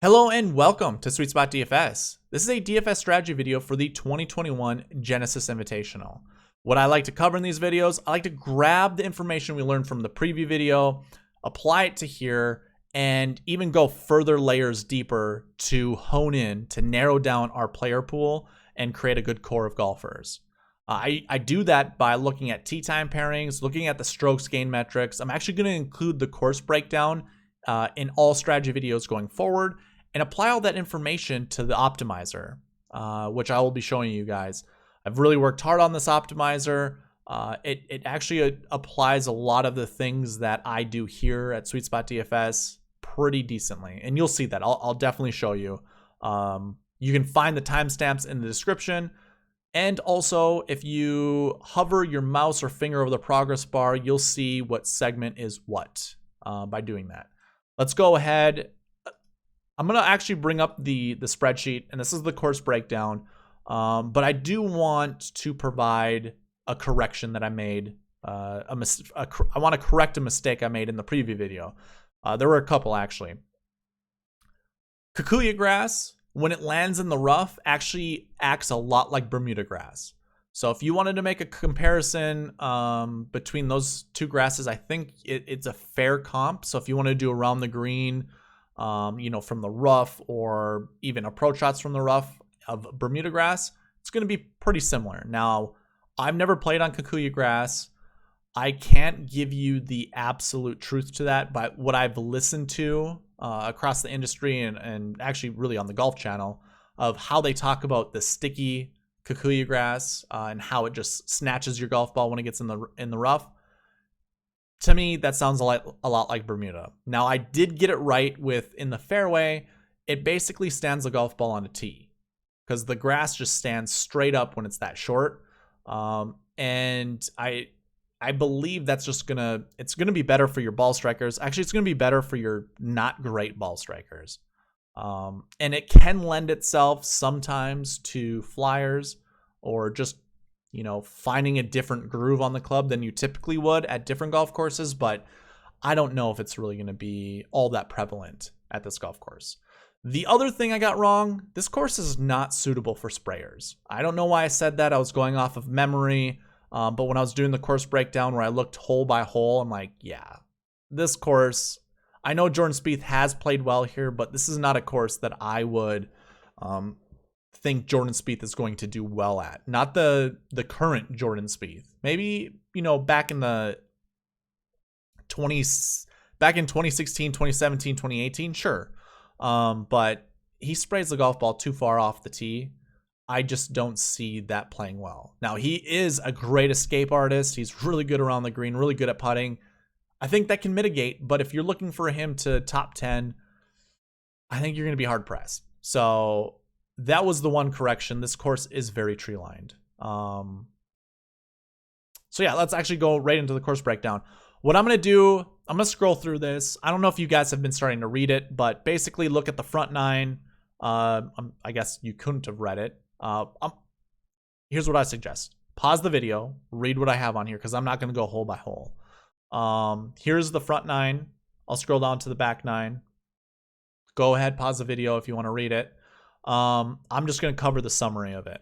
Hello and welcome to SweetSpotDFS. This is a DFS strategy video for the 2021 Genesis Invitational. What I like to cover in these videos, I like to grab the information we learned from the preview video, apply it to here, and even go further layers deeper to hone in, to narrow down our player pool and create a good core of golfers. I do that by looking at time pairings, looking at the strokes gain metrics. I'm actually going to include the course breakdown in all strategy videos going forward, and apply all that information to the optimizer, which I will be showing you guys. I've really worked hard on this optimizer. It actually applies a lot of the things that I do here at SweetSpotDFS pretty decently, and you'll see that. I'll definitely show you. You can find the timestamps in the description, and also if you hover your mouse or finger over the progress bar, you'll see what segment is what by doing that. Let's go ahead. I'm going to actually bring up the spreadsheet, and this is the course breakdown, but I do want to provide a correction that I made. I want to correct a mistake I made in the preview video. There were a couple, actually. Kikuyu grass, when it lands in the rough, actually acts a lot like Bermuda grass. So if you wanted to make a comparison between those two grasses, I think it's a fair comp. So if you want to do around the green, from the rough, or even approach shots from the rough of Bermuda grass, it's going to be pretty similar. Now, I've never played on Kikuyu grass. I can't give you the absolute truth to that, but what I've listened to across the industry and actually really on the Golf Channel of how they talk about the sticky Kikuyu grass and how it just snatches your golf ball when it gets in the rough. To me, that sounds a lot like Bermuda. Now, I did get it right with in the fairway, it basically stands the golf ball on a tee because the grass just stands straight up when it's that short. And I believe that's just it's gonna be better for your ball strikers. Actually, it's gonna be better for your not great ball strikers. And it can lend itself sometimes to flyers or just finding a different groove on the club than you typically would at different golf courses, but I don't know if it's really going to be all that prevalent at this golf course. The other thing I got wrong, this course is not suitable for sprayers. I don't know why I said that. I was going off of memory, but when I was doing the course breakdown where I looked hole by hole, I'm like, yeah, this course, I know Jordan Spieth has played well here, but this is not a course that I would think Jordan Spieth is going to do well at. Not the current Jordan Spieth. Maybe, back in 2016, 2017, 2018, sure. But he sprays the golf ball too far off the tee. I just don't see that playing well. Now, he is a great escape artist. He's really good around the green, really good at putting. I think that can mitigate, but if you're looking for him to top 10, I think you're going to be hard pressed. So that was the one correction. This course is very tree lined. So yeah, let's actually go right into the course breakdown. What I'm going to do, I'm going to scroll through this. I don't know if you guys have been starting to read it, but basically look at the front nine. I guess you couldn't have read it. Here's what I suggest. Pause the video, read what I have on here, because I'm not going to go hole by hole. Here's the front nine. I'll scroll down to the back nine. Go ahead, pause the video if you want to read it. I'm just going to cover the summary of it.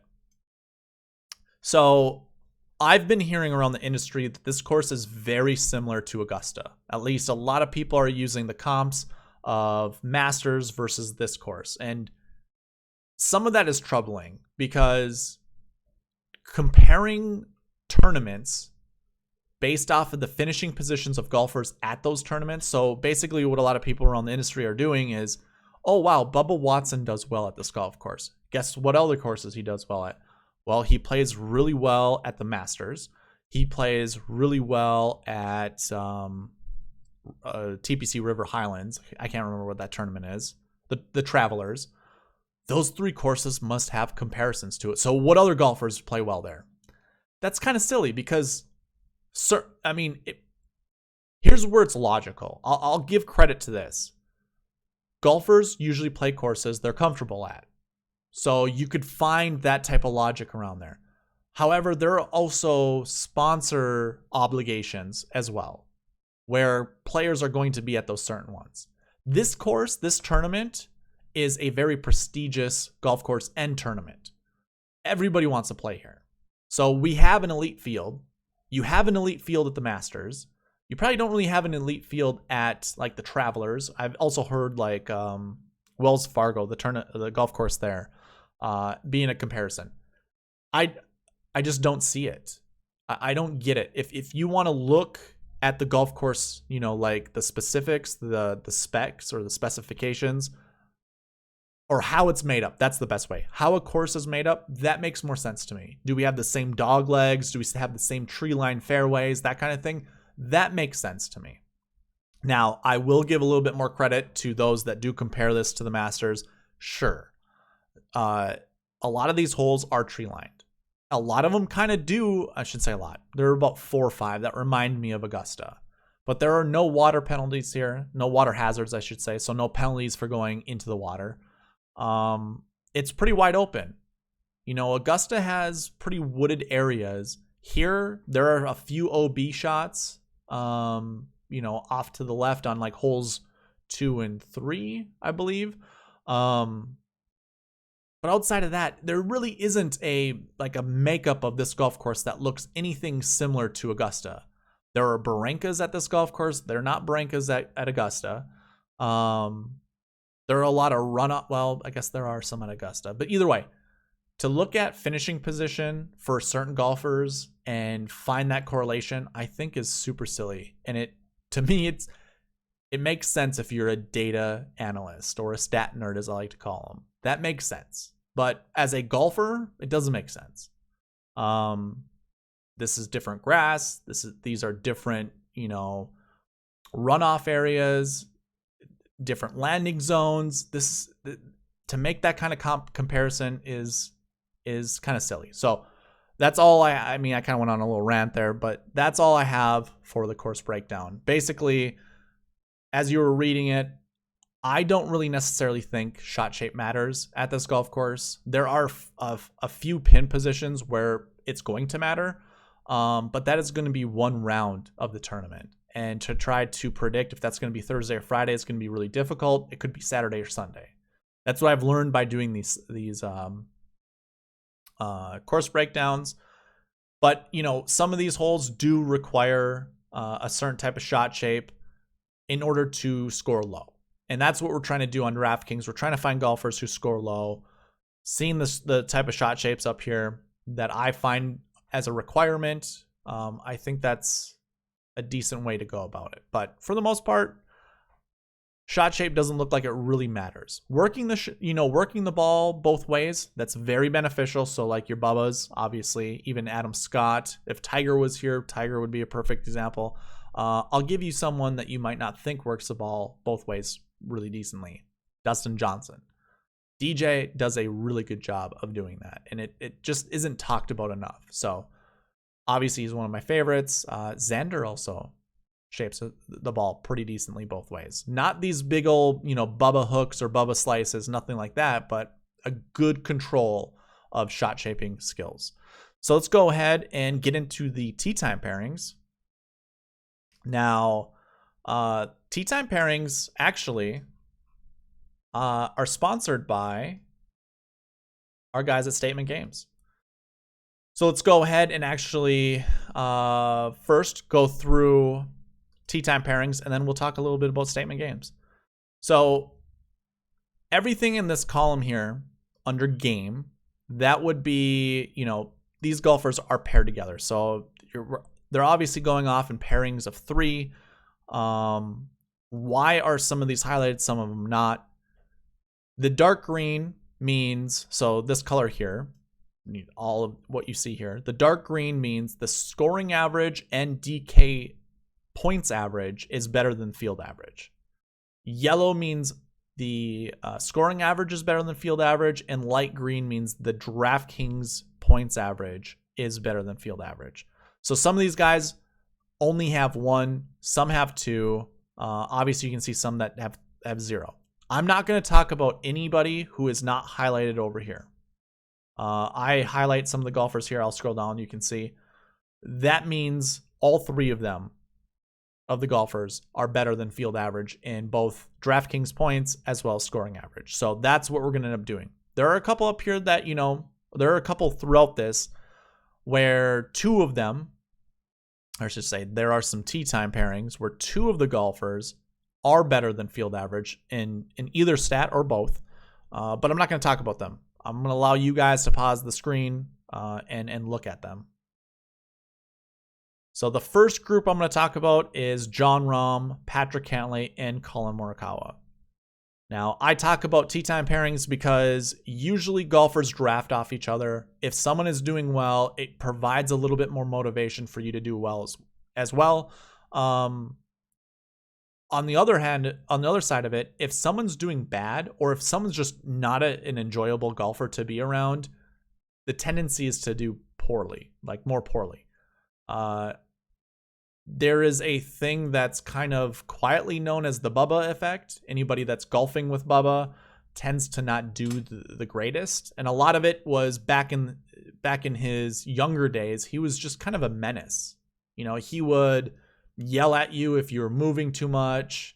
So I've been hearing around the industry that this course is very similar to Augusta. At least a lot of people are using the comps of Masters versus this course. And some of that is troubling because comparing tournaments based off of the finishing positions of golfers at those tournaments. So basically what a lot of people around the industry are doing is, oh, wow, Bubba Watson does well at this golf course. Guess what other courses he does well at? Well, he plays really well at the Masters. He plays really well at TPC River Highlands. I can't remember what that tournament is. The Travelers. Those three courses must have comparisons to it. So what other golfers play well there? That's kind of silly because, here's where it's logical. I'll give credit to this. Golfers usually play courses they're comfortable at. So you could find that type of logic around there. However, there are also sponsor obligations as well, where players are going to be at those certain ones. This course, this tournament, is a very prestigious golf course and tournament. Everybody wants to play here. So we have an elite field. You have an elite field at the Masters. You probably don't really have an elite field at like the Travelers. I've also heard like Wells Fargo, the golf course there, being a comparison. I just don't see it. I don't get it. If you want to look at the golf course, you know, like the specifics, the specs or the specifications, or how it's made up, that's the best way. How a course is made up, that makes more sense to me. Do we have the same dog legs? Do we have the same tree line fairways? That kind of thing. That makes sense to me. Now, I will give a little bit more credit to those that do compare this to the Masters. Sure. A lot of these holes are tree lined. A lot of them kind of do, I should say a lot. There are about 4 or 5 that remind me of Augusta. But there are no water penalties here. No water hazards, I should say. So no penalties for going into the water. It's pretty wide open. You know, Augusta has pretty wooded areas. Here, there are a few OB shots, you know, off to the left on like holes 2 and 3, I believe. But outside of that, there really isn't a makeup of this golf course that looks anything similar to Augusta. There are barrancas at this golf course. They're not barrancas at Augusta. There are a lot of runoff. Well, I guess there are some at Augusta. But either way, to look at finishing position for certain golfers and find that correlation, I think is super silly. And to me, it makes sense if you're a data analyst or a stat nerd, as I like to call them. That makes sense. But as a golfer, it doesn't make sense. This is different grass. These are different, you know, runoff areas, different landing zones. To make that kind of comparison is kind of silly. So that's all I mean, I kind of went on a little rant there, but that's all I have for the course breakdown. Basically, as you were reading it, I don't really necessarily think shot shape matters at this golf course. There are a few pin positions where it's going to matter, but that is going to be one round of the tournament. And to try to predict if that's going to be Thursday or Friday, it's going to be really difficult. It could be Saturday or Sunday. That's what I've learned by doing these course breakdowns. But, you know, some of these holes do require a certain type of shot shape in order to score low. And that's what we're trying to do on DraftKings. We're trying to find golfers who score low. Seeing the type of shot shapes up here that I find as a requirement, I think that's a decent way to go about it. But for the most part, shot shape doesn't look like it really matters. Working the ball both ways, that's very beneficial. So like your Bubba's, obviously, even Adam Scott. If Tiger was here, Tiger would be a perfect example. I'll give you someone that you might not think works the ball both ways really decently. Dustin Johnson. DJ does a really good job of doing that, and it just isn't talked about enough. So obviously he's one of my favorites. Xander also shapes the ball pretty decently both ways. Not these big old, you know, Bubba hooks or Bubba slices, nothing like that, but a good control of shot shaping skills. So let's go ahead and get into the tee time pairings. Now, tee time pairings actually are sponsored by our guys at StatementGames. So let's go ahead and actually first go through tee time pairings, and then we'll talk a little bit about StatementGames. So everything in this column here under game, that would be, you know, these golfers are paired together. So they're obviously going off in pairings of 3. Why are some of these highlighted, some of them not? The dark green means, so this color here, all of what you see here, the dark green means the scoring average and DK points average is better than field average. Yellow means the scoring average is better than field average, and light green means the DraftKings points average is better than field average. So some of these guys only have 1, some have 2. Obviously, you can see some that have 0. I'm not going to talk about anybody who is not highlighted over here. I highlight some of the golfers here. I'll scroll down. You can see that means all 3 of them, of the golfers are better than field average in both DraftKings points as well as scoring average. So that's what we're going to end up doing. There are a couple up here that, there are a couple throughout this where two of them, or I should say, there are some tee time pairings where two of the golfers are better than field average in either stat or both. But I'm not going to talk about them. I'm going to allow you guys to pause the screen and look at them. So the first group I'm going to talk about is Jon Rahm, Patrick Cantlay, and Collin Morikawa. Now, I talk about tee time pairings because usually golfers draft off each other. If someone is doing well, it provides a little bit more motivation for you to do well as well. On the other hand, on the other side of it, if someone's doing bad or if someone's just not an enjoyable golfer to be around, the tendency is to do poorly, like more poorly. There is a thing that's kind of quietly known as the Bubba effect. Anybody that's golfing with Bubba tends to not do the greatest. And a lot of it was back in his younger days, he was just kind of a menace. He would yell at you if you were moving too much.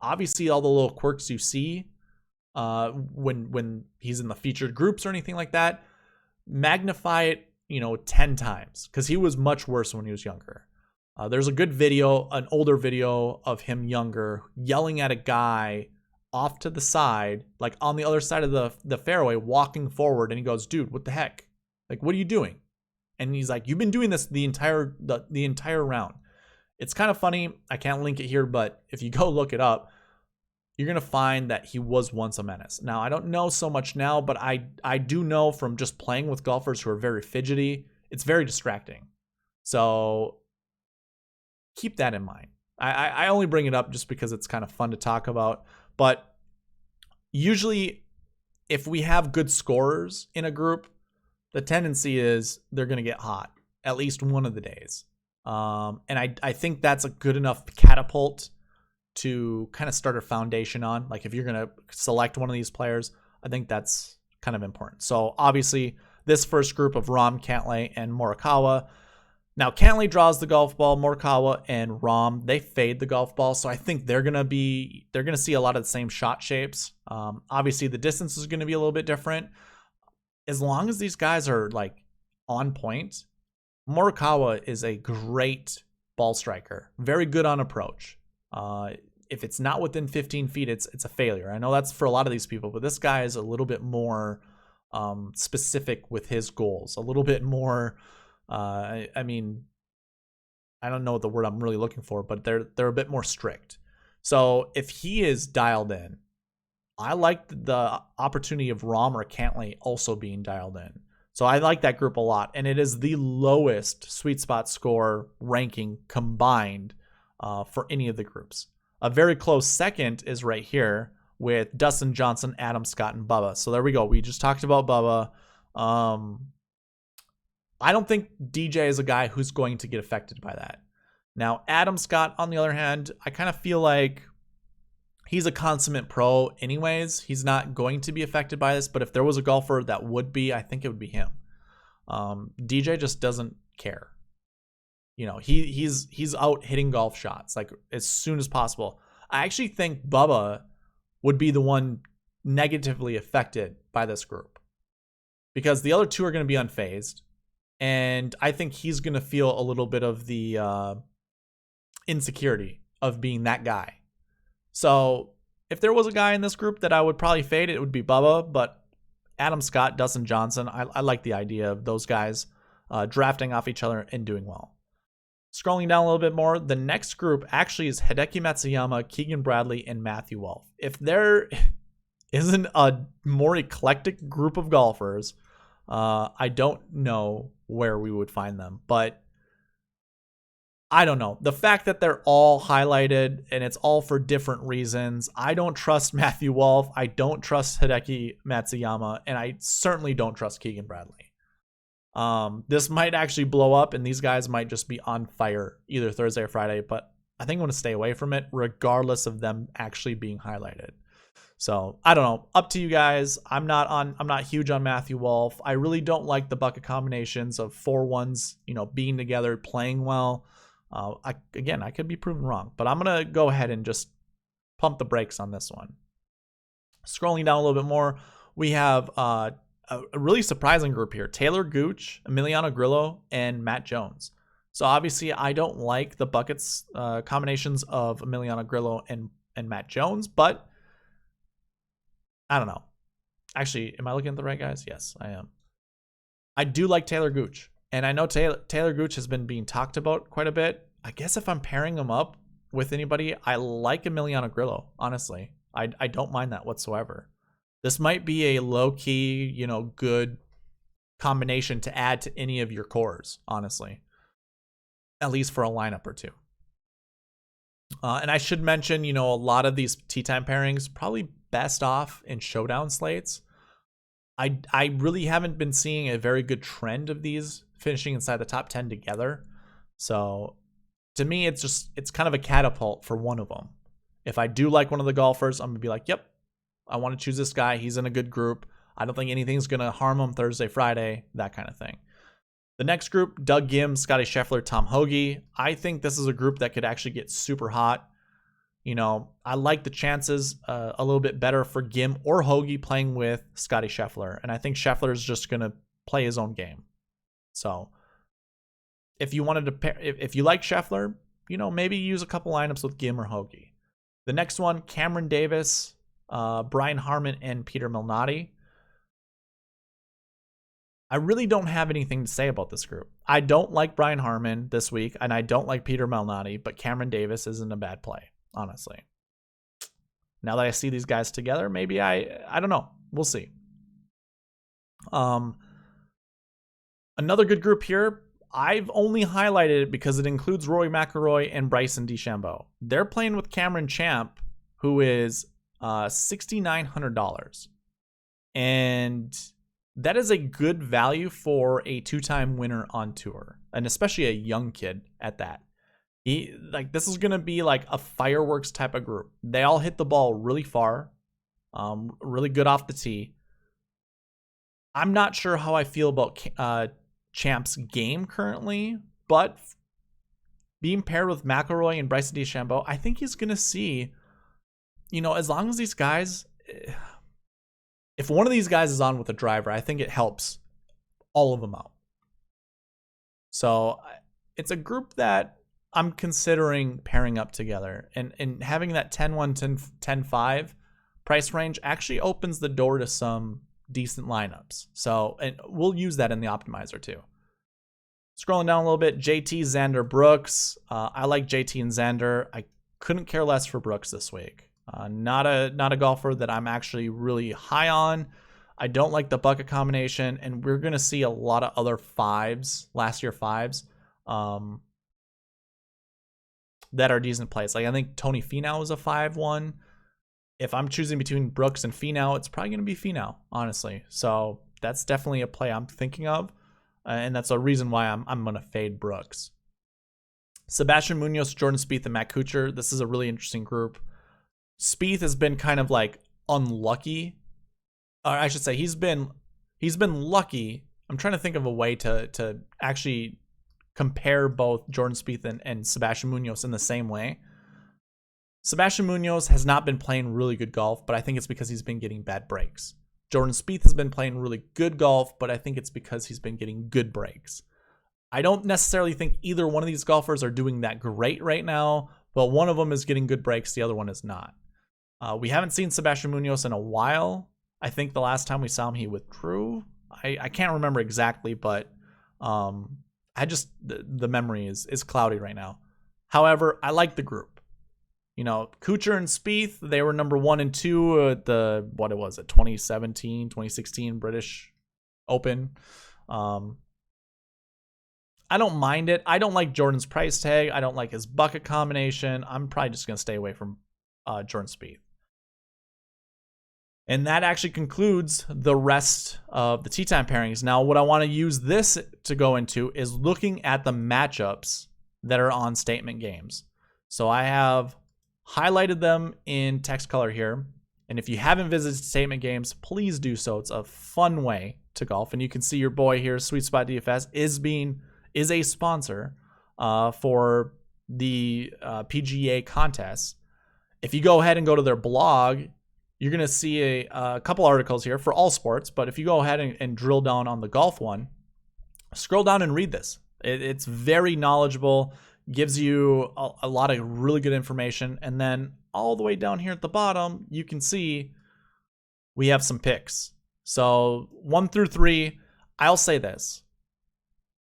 Obviously all the little quirks you see when he's in the featured groups or anything like that, magnify it 10 times, because he was much worse when he was younger. There's a good video, an older video of him younger, yelling at a guy off to the side, like on the other side of the fairway, walking forward, and he goes, "Dude, what the heck? Like, what are you doing?" And he's like, "You've been doing this the entire round." It's kind of funny. I can't link it here, but if you go look it up, you're going to find that he was once a menace. Now, I don't know so much now, but I do know from just playing with golfers who are very fidgety, it's very distracting. So keep that in mind. I only bring it up just because it's kind of fun to talk about. But usually, if we have good scorers in a group, the tendency is they're going to get hot at least one of the days. And I think that's a good enough catapult to kind of start a foundation on. Like, if you're going to select one of these players, I think that's kind of important. So obviously, this first group of Rahm, Cantlay, and Morikawa. Now, Cantlay draws the golf ball. Morikawa and Rahm, they fade the golf ball. So I think they're going to see a lot of the same shot shapes. Obviously, the distance is going to be a little bit different. As long as these guys are like on point, Morikawa is a great ball striker. Very good on approach. If it's not within 15 feet, it's a failure. I know that's for a lot of these people, but this guy is a little bit more specific with his goals. A little bit more... I mean, I don't know the word I'm really looking for, but they're a bit more strict. So if he is dialed in, I like the opportunity of Rahm or Cantlay also being dialed in. So I like that group a lot, and it is the lowest SweetSpot score ranking combined for any of the groups. A very close second is right here with Dustin Johnson, Adam Scott, and Bubba. So there we go. We just talked about Bubba. I don't think DJ is a guy who's going to get affected by that. Now, Adam Scott, on the other hand, I kind of feel like he's a consummate pro anyways. He's not going to be affected by this, but if there was a golfer that would be, I think it would be him. DJ just doesn't care. He's out hitting golf shots like as soon as possible. I actually think Bubba would be the one negatively affected by this group because the other two are going to be unfazed. And I think he's going to feel a little bit of the insecurity of being that guy. So if there was a guy in this group that I would probably fade, it would be Bubba. But Adam Scott, Dustin Johnson, I like the idea of those guys drafting off each other and doing well. Scrolling down a little bit more, the next group actually is Hideki Matsuyama, Keegan Bradley, and Matthew Wolff. If there isn't a more eclectic group of golfers, I don't know where we would find them, but I don't know. The fact that they're all highlighted and it's all for different reasons. I don't trust Matthew Wolff. I don't trust Hideki Matsuyama, and I certainly don't trust Keegan Bradley. This might actually blow up and these guys might just be on fire either Thursday or Friday, but I think I'm going to stay away from it regardless of them actually being highlighted. So I don't know, up to you guys. I'm not huge on Matthew Wolff. I really don't like the bucket combinations of 4-1s, being together, playing well. Again, I could be proven wrong, but I'm going to go ahead and just pump the brakes on this one. Scrolling down a little bit more, we have a really surprising group here. Taylor Gooch, Emiliano Grillo, and Matt Jones. So obviously, I don't like the buckets combinations of Emiliano Grillo and Matt Jones, but I don't know. Actually, am I looking at the right guys? Yes, I am. I do like Taylor Gooch, and I know Taylor Gooch has been being talked about quite a bit. I guess if I'm pairing him up with anybody, I like Emiliano Grillo, honestly. I don't mind that whatsoever. This might be a low-key, good combination to add to any of your cores, honestly. At least for a lineup or two. And I should mention, a lot of these tea time pairings probably best off in showdown slates. I really haven't been seeing a very good trend of these finishing inside the top 10 together. So to me, it's kind of a catapult for one of them. If I do like one of the golfers, I'm going to be like, yep, I want to choose this guy. He's in a good group. I don't think anything's going to harm him Thursday, Friday, that kind of thing. The next group, Doug Gim, Scotty Scheffler, Tom Hoagie. I think this is a group that could actually get super hot. I like the chances a little bit better for Gim or Hoagie playing with Scotty Scheffler. And I think Scheffler is just going to play his own game. So if you wanted to pair, if you like Scheffler, maybe use a couple lineups with Gim or Hoagie. The next one, Cameron Davis, Brian Harman, and Peter Malnati. I really don't have anything to say about this group. I don't like Brian Harman this week, and I don't like Peter Malnati, but Cameron Davis isn't a bad play, honestly. Now that I see these guys together, maybe I don't know. We'll see. Another good group here, I've only highlighted it because it includes Rory McIlroy and Bryson DeChambeau. They're playing with Cameron Champ, who is $6,900. And that is a good value for a two-time winner on tour, and especially a young kid at that. This is going to be like a fireworks type of group. They all hit the ball really far, really good off the tee. I'm not sure how I feel about Champ's game currently, but being paired with McIlroy and Bryson DeChambeau, I think he's going to see, as long as these guys, if one of these guys is on with a driver, I think it helps all of them out. So it's a group that I'm considering pairing up together, and having that 10-1, 10-5 price range actually opens the door to some decent lineups. So, and we'll use that in the optimizer too. Scrolling down a little bit, JT, Xander, Brooks. I like JT and Xander. I couldn't care less for Brooks this week. Not a golfer that I'm actually really high on. I don't like the bucket combination, and we're going to see a lot of other last year fives, that are decent plays. Like I think Tony Finau is a 5-1. If I'm choosing between Brooks and Finau, it's probably going to be Finau, honestly. So that's definitely a play I'm thinking of, and that's a reason why I'm going to fade Brooks. Sebastian Munoz, Jordan Spieth, and Matt Kuchar. This is a really interesting group. Spieth has been kind of like unlucky, or I should say he's been lucky. I'm trying to think of a way to actually compare both Jordan Spieth and Sebastian Munoz in the same way. Sebastian Munoz has not been playing really good golf, but I think it's because he's been getting bad breaks. Jordan Spieth has been playing really good golf, but I think it's because he's been getting good breaks. I don't necessarily think either one of these golfers are doing that great right now, but one of them is getting good breaks, the other one is not. We haven't seen Sebastian Munoz in a while. I think the last time we saw him, he withdrew. I can't remember exactly, but the memory is cloudy right now. However, I like the group. Kuchar and Spieth, they were number 1 and 2 at the 2017, 2016 British Open. I don't mind it. I don't like Jordan's price tag. I don't like his bucket combination. I'm probably just going to stay away from Jordan Spieth. And that actually concludes the rest of the tee time pairings. Now, what I want to use this to go into is looking at the matchups that are on StatementGames. So I have highlighted them in text color here. And if you haven't visited StatementGames, please do so. It's a fun way to golf. And you can see your boy here, SweetSpotDFS, is a sponsor for the PGA contests, if you go ahead and go to their blog, you're going to see a couple articles here for all sports. But if you go ahead and drill down on the golf one, scroll down and read this. It's very knowledgeable, gives you a lot of really good information. And then all the way down here at the bottom, you can see we have some picks. So 1 through 3, I'll say this.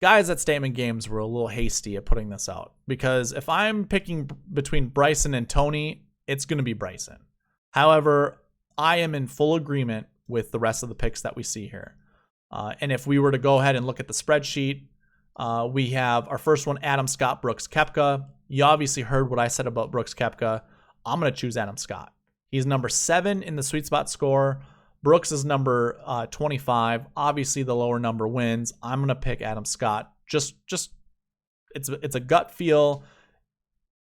Guys at Statement Games were a little hasty at putting this out, because if I'm picking between Bryson and Tony, it's going to be Bryson. However, I am in full agreement with the rest of the picks that we see here. And if we were to go ahead and look at the spreadsheet, we have our first one, Adam Scott, Brooks Koepka. You obviously heard what I said about Brooks Koepka. I'm going to choose Adam Scott. He's number 7 in the SweetSpot score. Brooks is number 25. Obviously, the lower number wins. I'm going to pick Adam Scott. Just it's a gut feel.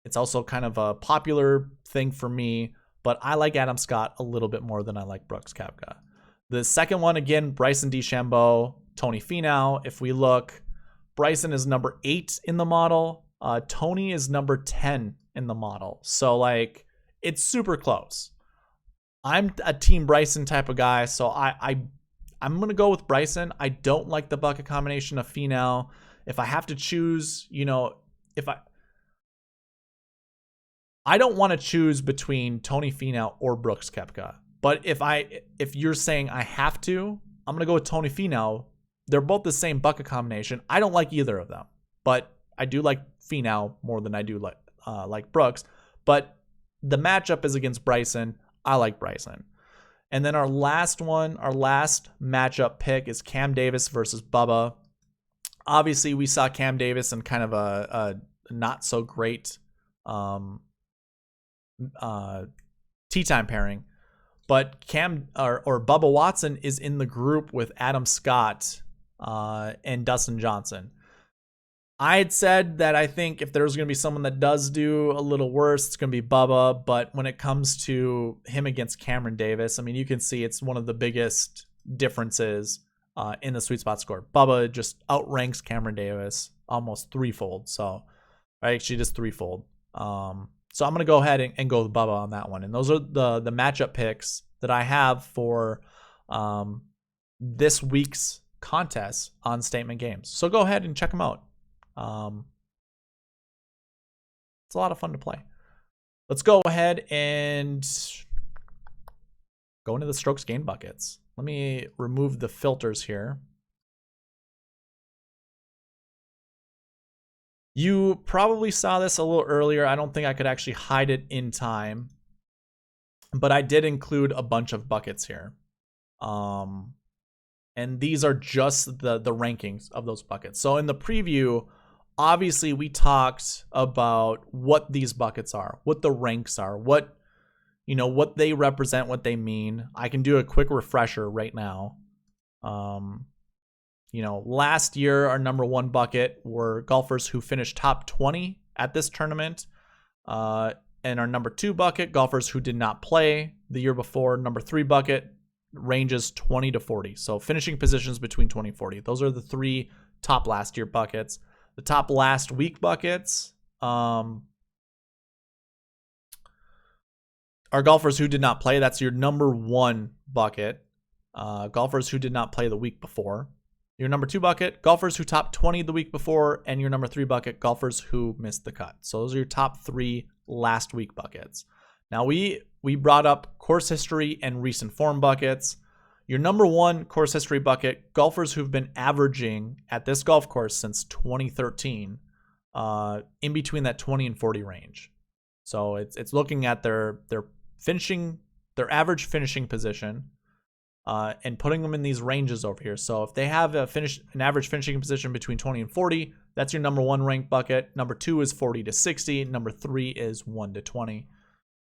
It's also kind of a popular thing for me, but I like Adam Scott a little bit more than I like Brooks Koepka. The second one, again, Bryson DeChambeau, Tony Finau. If we look, Bryson is number 8 in the model. Tony is number 10 in the model. So, like, it's super close. I'm a Team Bryson type of guy, so I'm going to go with Bryson. I don't like the bucket combination of Finau. If I have to choose, if I don't want to choose between Tony Finau or Brooks Koepka. But if you're saying I have to, I'm going to go with Tony Finau. They're both the same bucket combination. I don't like either of them, but I do like Finau more than I do like Brooks. But the matchup is against Bryson. I like Bryson. And then our last matchup pick is Cam Davis versus Bubba. Obviously, we saw Cam Davis in kind of a not so great tee time pairing, but Cam or Bubba Watson is in the group with Adam Scott and Dustin Johnson. I had said that I think if there's going to be someone that does do a little worse, it's going to be Bubba. But when it comes to him against Cameron Davis, I mean, you can see it's one of the biggest differences in the SweetSpot score. Bubba just outranks Cameron Davis almost threefold. So, actually just threefold. So I'm going to go ahead and go with Bubba on that one. And those are the matchup picks that I have for this week's contest on Statement Games. So go ahead and check them out. It's a lot of fun to play. Let's go ahead and go into the strokes gained buckets. Let me remove the filters here. You probably saw this a little earlier. I don't think I could actually hide it in time, but I did include a bunch of buckets here. And these are just the rankings of those buckets. So in the preview, obviously we talked about what these buckets are, what the ranks are, what they represent, what they mean. I can do a quick refresher right now. Last year, our number 1 bucket were golfers who finished top 20 at this tournament. And our number 2 bucket, golfers who did not play the year before. Number 3 bucket ranges 20 to 40. So finishing positions between 20 and 40. Those are the 3 top last year buckets. The top last week buckets are golfers who did not play. That's your number 1 bucket. Golfers who did not play the week before. Your number 2 bucket, golfers who topped 20 the week before. And your number 3 bucket, golfers who missed the cut. So those are your top 3 last week buckets. Now we brought up course history and recent form buckets. Your number 1 course history bucket, golfers who've been averaging at this golf course since 2013, in between that 20 and 40 range. So it's looking at their average finishing position, and putting them in these ranges over here. So if they have an average finishing position between 20 and 40, that's your number 1 ranked bucket. Number 2 is 40 to 60. Number 3 is 1 to 20.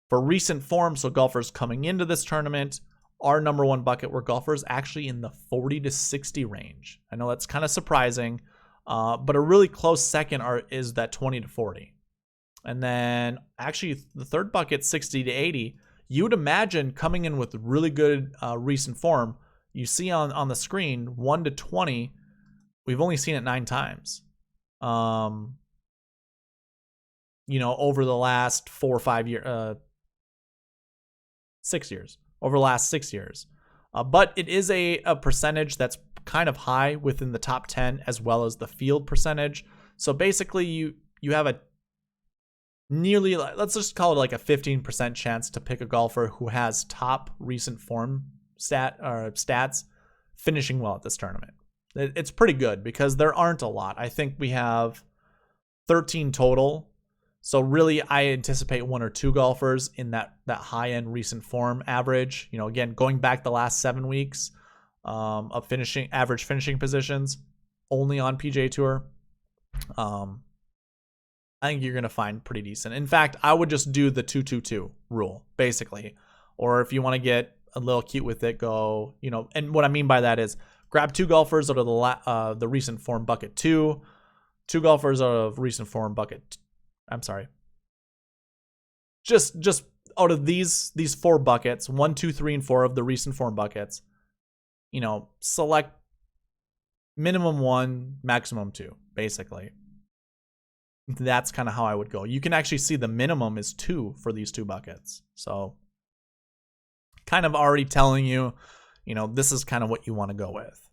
For recent form, so golfers coming into this tournament, our number 1 bucket were golfers actually in the 40 to 60 range. I know that's kind of surprising, but a really close second is that 20 to 40. And then actually the third bucket, 60 to 80, you would imagine coming in with really good recent form. You see on the screen 1 to 20, we've only seen it 9 times. over the last 4 or 5 years, 6 years, over the last 6 years. But it is a percentage that's kind of high within the top 10 as well as the field percentage. So basically you have a nearly, let's just call it like a 15% chance to pick a golfer who has top recent form stats finishing well at this tournament. It's pretty good because there aren't a lot. I think we have 13 total. So really, I anticipate 1 or 2 golfers in that high-end recent form average. Again, going back the last 7 weeks of average finishing positions, only on PGA Tour. I think you're going to find pretty decent. In fact, I would just do the 2-2-2 rule, basically. Or if you want to get a little cute with it, go, and what I mean by that is grab 2 golfers out of the recent form bucket 2 golfers out of recent form bucket. I'm sorry. Just out of these 4 buckets, 1, 2, 3, and 4 of the recent form buckets, select minimum 1, maximum 2, basically. That's kind of how I would go. You can actually see the minimum is 2 for these 2 buckets. So kind of already telling you, this is kind of what you want to go with.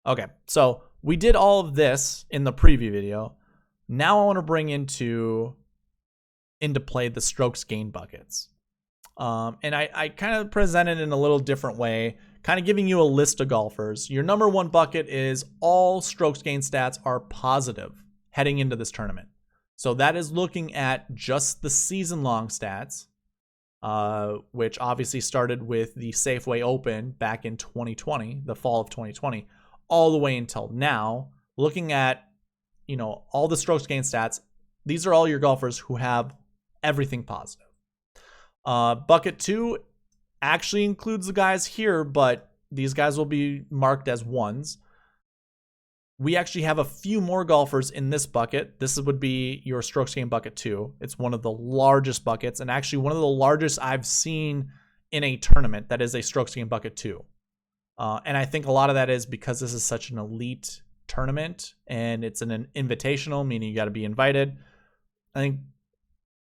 Okay, so we did all of this in the preview video. Now I want to bring into play the strokes gained buckets. And I kind of present it in a little different way, kind of giving you a list of golfers. Your number 1 bucket is all strokes gained stats are positive heading into this tournament. So that is looking at just the season-long stats, which obviously started with the Safeway Open back in 2020, the fall of 2020, all the way until now, looking at, all the strokes gained stats. These are all your golfers who have everything positive. Bucket 2 actually includes the guys here, but these guys will be marked as 1s. We actually have a few more golfers in this bucket. This would be your strokes gained bucket 2. It's one of the largest buckets, and actually one of the largest I've seen in a tournament that is a strokes gained bucket 2. And I think a lot of that is because this is such an elite tournament and it's an invitational, meaning you got to be invited. I think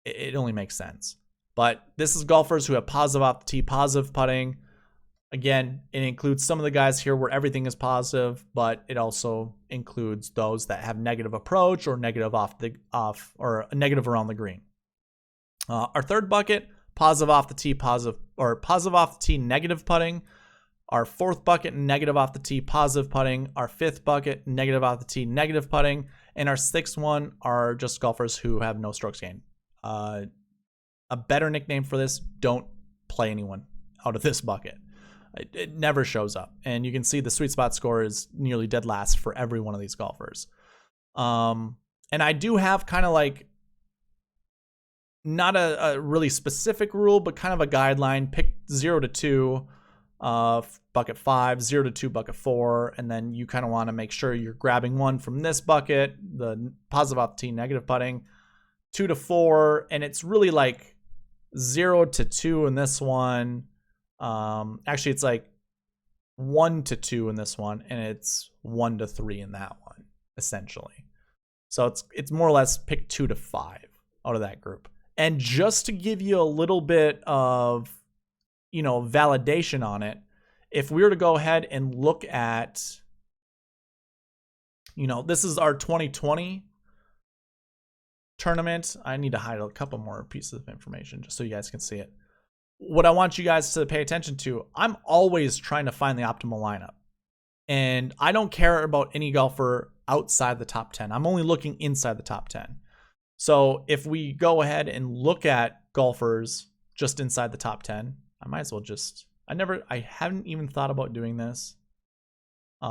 it only makes sense. But this is golfers who have positive off the tee, positive putting. Again, it includes some of the guys here where everything is positive, but it also includes those that have negative approach or negative or negative around the green. Our third bucket, positive off the tee, positive off the tee, negative putting. Our 4th bucket, negative off the tee, positive putting. Our 5th bucket, negative off the tee, negative putting. And our 6th one are just golfers who have no strokes gained. A better nickname for this, don't play anyone out of this bucket. It never shows up. And you can see the SweetSpot score is nearly dead last for every one of these golfers. And I do have kind of like, not a really specific rule, but kind of a guideline. Pick 0 to 2, bucket 5, 0 to 2, bucket 4. And then you kind of want to make sure you're grabbing one from this bucket, the positive off the tee, negative putting, 2 to 4. And it's really like 0 to 2 in this one. Actually, it's like 1 to 2 in this one, and it's 1 to 3 in that one, essentially. So it's more or less pick 2 to 5 out of that group. And just to give you a little bit of, validation on it, if we were to go ahead and look at, this is our 2020 tournament. I need to hide a couple more pieces of information just so you guys can see it. What I want you guys to pay attention to, I'm always trying to find the optimal lineup. And I don't care about any golfer outside the top 10. I'm only looking inside the top 10. So if we go ahead and look at golfers just inside the top 10, I might as well just, I haven't even thought about doing this. But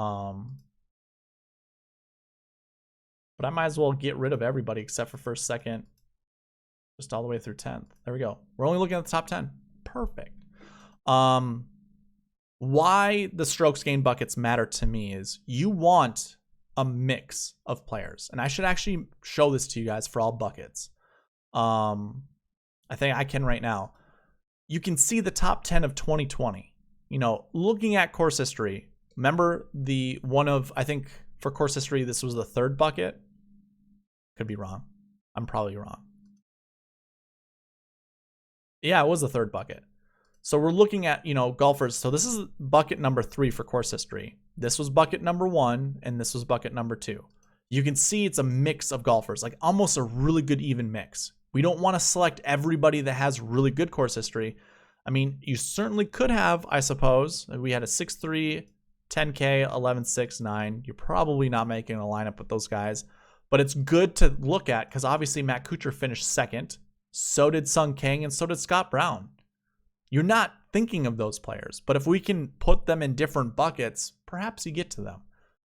I might as well get rid of everybody except for first, second, just all the way through 10th. There we go. We're only looking at the top 10. Perfect. Why the strokes gained buckets matter to me is you want a mix of players. And I should actually show this to you guys for all buckets. I think I can right now. You can see the top 10 of 2020. Looking at course history, remember I think for course history, this was the 3rd bucket. Could be wrong. I'm probably wrong. Yeah, it was the third bucket. So we're looking at, golfers. So this is bucket number 3 for course history. This was bucket number 1, and this was bucket number 2. You can see it's a mix of golfers, like almost a really good even mix. We don't want to select everybody that has really good course history. I mean, you certainly could have, I suppose. We had a 6-3, 10K, 11-6, 9. You're probably not making a lineup with those guys. But it's good to look at because obviously Matt Kuchar finished second. So did Sung Kang and so did Scott Brown. You're not thinking of those players, but if we can put them in different buckets, perhaps you get to them.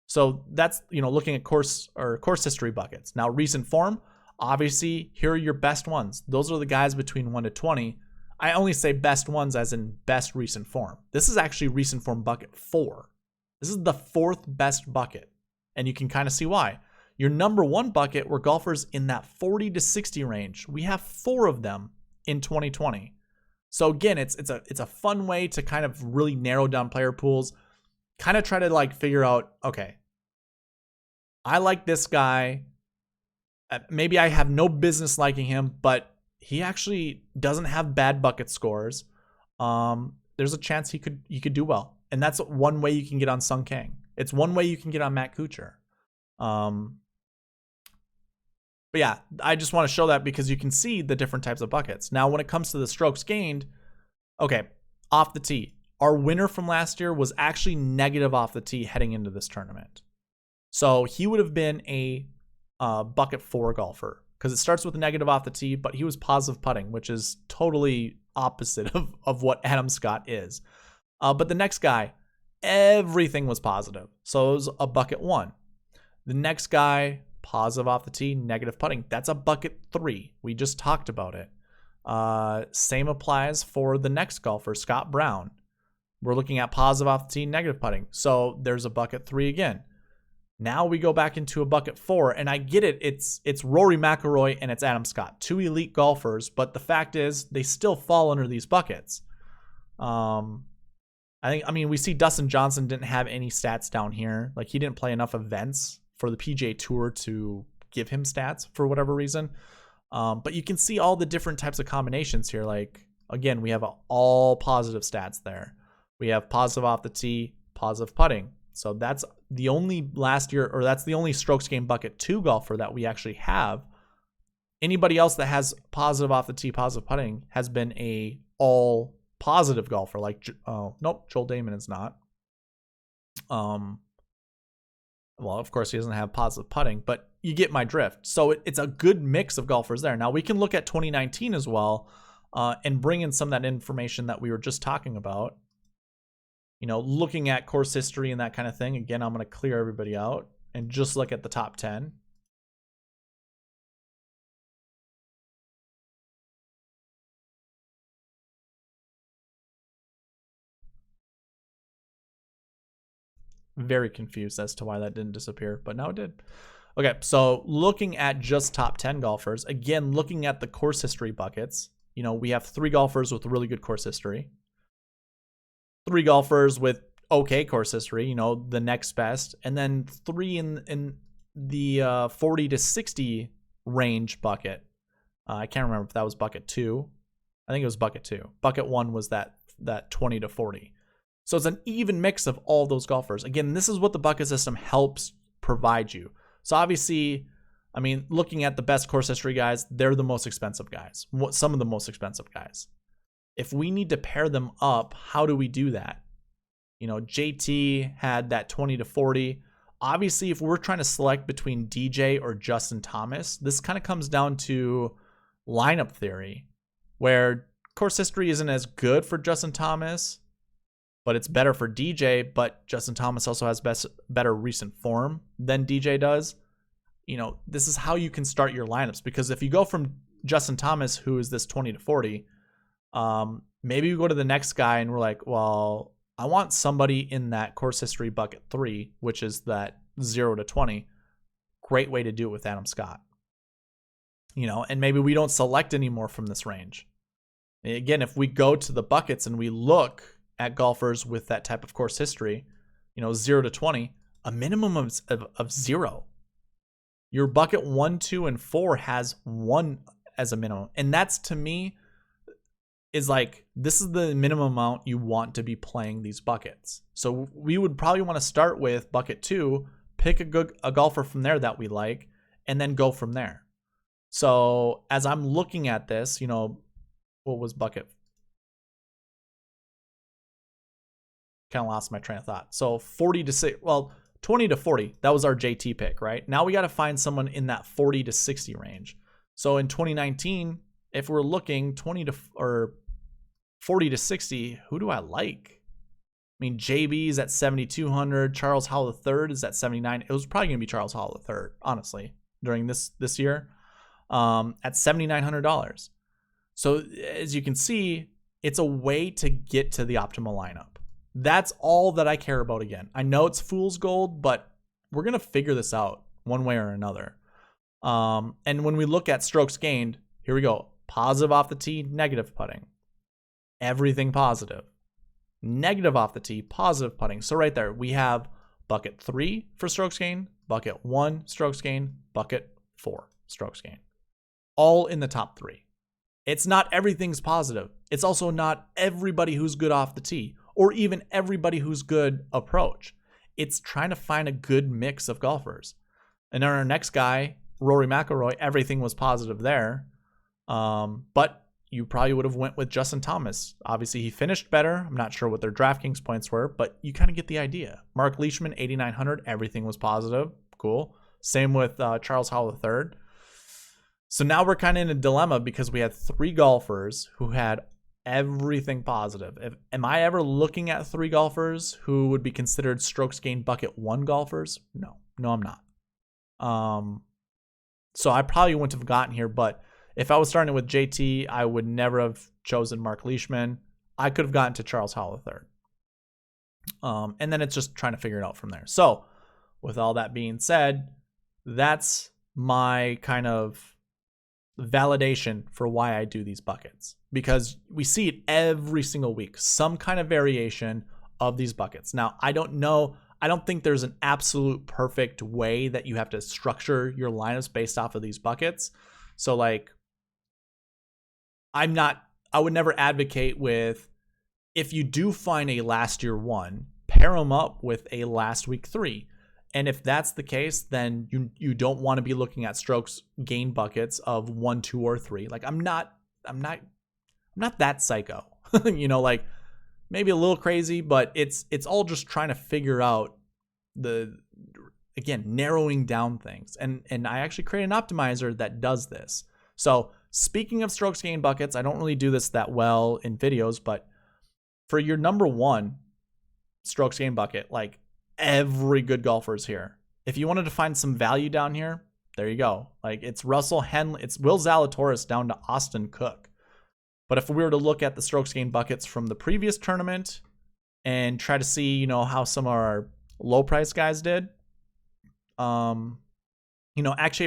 So that's, looking at course history buckets. Now, recent form, obviously, here are your best ones. Those are the guys between 1 to 20. I only say best ones as in best recent form. This is actually recent form bucket 4. This is the 4th best bucket, and you can kind of see why. Your number 1 bucket were golfers in that 40 to 60 range. We have 4 of them in 2020. So again, it's a fun way to kind of really narrow down player pools, kind of try to figure out, okay, I like this guy. Maybe I have no business liking him, but he actually doesn't have bad bucket scores. There's a chance he could do well. And that's one way you can get on Sung Kang. It's one way you can get on Matt Kuchar. But yeah, I just want to show that because you can see the different types of buckets. Now, when it comes to the strokes gained, okay, off the tee. Our winner from last year was actually negative off the tee heading into this tournament. So he would have been a bucket 4 golfer because it starts with a negative off the tee, but he was positive putting, which is totally opposite of what Adam Scott is. But the next guy, everything was positive. So it was a bucket 1. The next guy, positive off the tee, negative putting. That's a bucket 3. We just talked about it. Same applies for the next golfer, Scott Brown. We're looking at positive off the tee, negative putting. So there's a bucket 3 again. Now we go back into a bucket 4, and I get it. It's Rory McIlroy and it's Adam Scott, 2 elite golfers, but the fact is they still fall under these buckets. We see Dustin Johnson didn't have any stats down here. Like, he didn't play enough events for the PGA Tour to give him stats for whatever reason. But you can see all the different types of combinations here. Like, again, we have all positive stats there. We have positive off the tee, positive putting. So that's the only that's the only strokes gained bucket 2 golfer that we actually have. Anybody else that has positive off the tee, positive putting has been a all positive golfer. Like, nope, Joel Damon is not. Well, of course, he doesn't have positive putting, but you get my drift. So it's a good mix of golfers there. Now, we can look at 2019 as well and bring in some of that information that we were just talking about. Looking at course history and that kind of thing. Again, I'm going to clear everybody out and just look at the top 10. Very confused as to why that didn't disappear, but now it did. Okay, so looking at just top 10 golfers, again, looking at the course history buckets, we have 3 golfers with really good course history, 3 golfers with okay course history, the next best, and then 3 in the 40 to 60 range bucket. I can't remember if that was bucket 2. I think it was bucket 2. Bucket 1 was that 20 to 40. So it's an even mix of all those golfers. Again, this is what the bucket system helps provide you. So obviously, looking at the best course history guys, they're the most expensive guys. Some of the most expensive guys. If we need to pair them up, how do we do that? JT had that 20 to 40. Obviously, if we're trying to select between DJ or Justin Thomas, this kind of comes down to lineup theory, where course history isn't as good for Justin Thomas, but it's better for DJ, but Justin Thomas also has better recent form than DJ does. This is how you can start your lineups, because if you go from Justin Thomas, who is this 20 to 40, maybe we go to the next guy and we're like, well, I want somebody in that course history bucket 3, which is that 0 to 20. Great way to do it with Adam Scott. And maybe we don't select anymore from this range. Again, if we go to the buckets and we look at golfers with that type of course history, 0 to 20, a minimum of 0. Your bucket 1, 2, and 4 has 1 as a minimum. And that's, to me, is like, this is the minimum amount you want to be playing these buckets. So we would probably want to start with bucket 2, pick a golfer from there that we like, and then go from there. So as I'm looking at this, you know, what was bucket? Kind of lost my train of thought. So 40 to 6, well, 20 to 40, that was our JT pick, right? Now we got to find someone in that 40 to 60 range. So in 2019, if we're looking 20 to or 40 to 60, who do I like? I mean, JB's at 7,200. Charles Howell III is at 79. It was probably going to be Charles Howell III, honestly, during this year, at $7,900. So as you can see, it's a way to get to the optimal lineup. That's all that I care about. Again, I know it's fool's gold, but we're going to figure this out one way or another. And when we look at strokes gained, here we go. Positive off the tee, negative putting. Everything positive. Negative off the tee, positive putting. So right there, we have bucket 3 for strokes gained, bucket 1 strokes gained, bucket 4 strokes gained. All in the top 3. It's not everything's positive. It's also not everybody who's good off the tee, or even everybody who's good approach. It's trying to find a good mix of golfers. And then our next guy, Rory McIlroy, everything was positive there. But you probably would have went with Justin Thomas. Obviously, he finished better. I'm not sure what their DraftKings points were, but you kind of get the idea. Mark Leishman, 8,900. Everything was positive. Cool. Same with Charles Howell III. So now we're kind of in a dilemma because we had 3 golfers who had everything positive. Am I ever looking at 3 golfers who would be considered strokes gained bucket 1 golfers? No, I'm not. So I probably wouldn't have gotten here, but if I was starting with JT, I would never have chosen Mark Leishman. I could have gotten to Charles Howell III. And then it's just trying to figure it out from there. So with all that being said, that's my kind of validation for why I do these buckets, because we see it every single week, some kind of variation of these buckets. Now, I don't think there's an absolute perfect way that you have to structure your lineups based off of these buckets. So like, I would never advocate with, if you do find a last year 1, pair them up with a last week 3. And if that's the case, then you don't want to be looking at strokes gain buckets of 1, 2, or 3. Like I'm not that psycho. You know, like maybe a little crazy, but it's all just trying to figure out narrowing down things. And I actually create an optimizer that does this. So speaking of strokes gain buckets, I don't really do this that well in videos, but for your number 1 strokes gain bucket, like every good golfer is here. If you wanted to find some value down here, there you go. Like it's Russell Henley, it's Will Zalatoris down to Austin Cook. But if we were to look at the strokes gain buckets from the previous tournament and try to see, you know, how some of our low price guys did, Akshay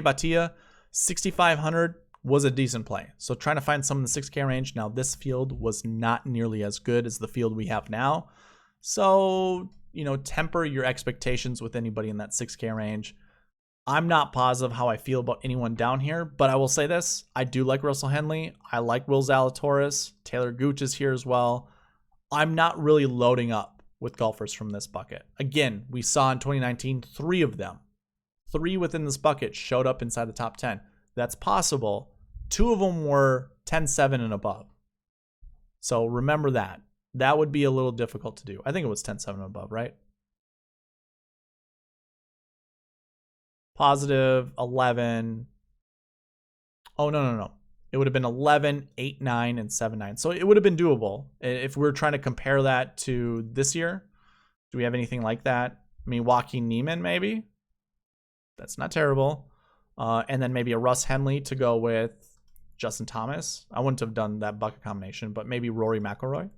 Bhatia, 6,500 was a decent play. So trying to find some in the 6K range. Now this field was not nearly as good as the field we have now. So, temper your expectations with anybody in that 6K range. I'm not positive how I feel about anyone down here, but I will say this. I do like Russell Henley. I like Will Zalatoris. Taylor Gooch is here as well. I'm not really loading up with golfers from this bucket. Again, we saw in 2019, 3 of them. 3 within this bucket showed up inside the top 10. That's possible. 2 of them were 10-7 and above. So remember that. That would be a little difficult to do. I think it was 10-7 and above, right? Positive 11. Oh, no. It would have been 11, 8, 9, and 7, 9. So it would have been doable. If we're trying to compare that to this year, do we have anything like that? I mean, Joaquin Niemann, maybe? That's not terrible. And then maybe a Russ Henley to go with Justin Thomas. I wouldn't have done that bucket combination, but maybe Rory McIlroy.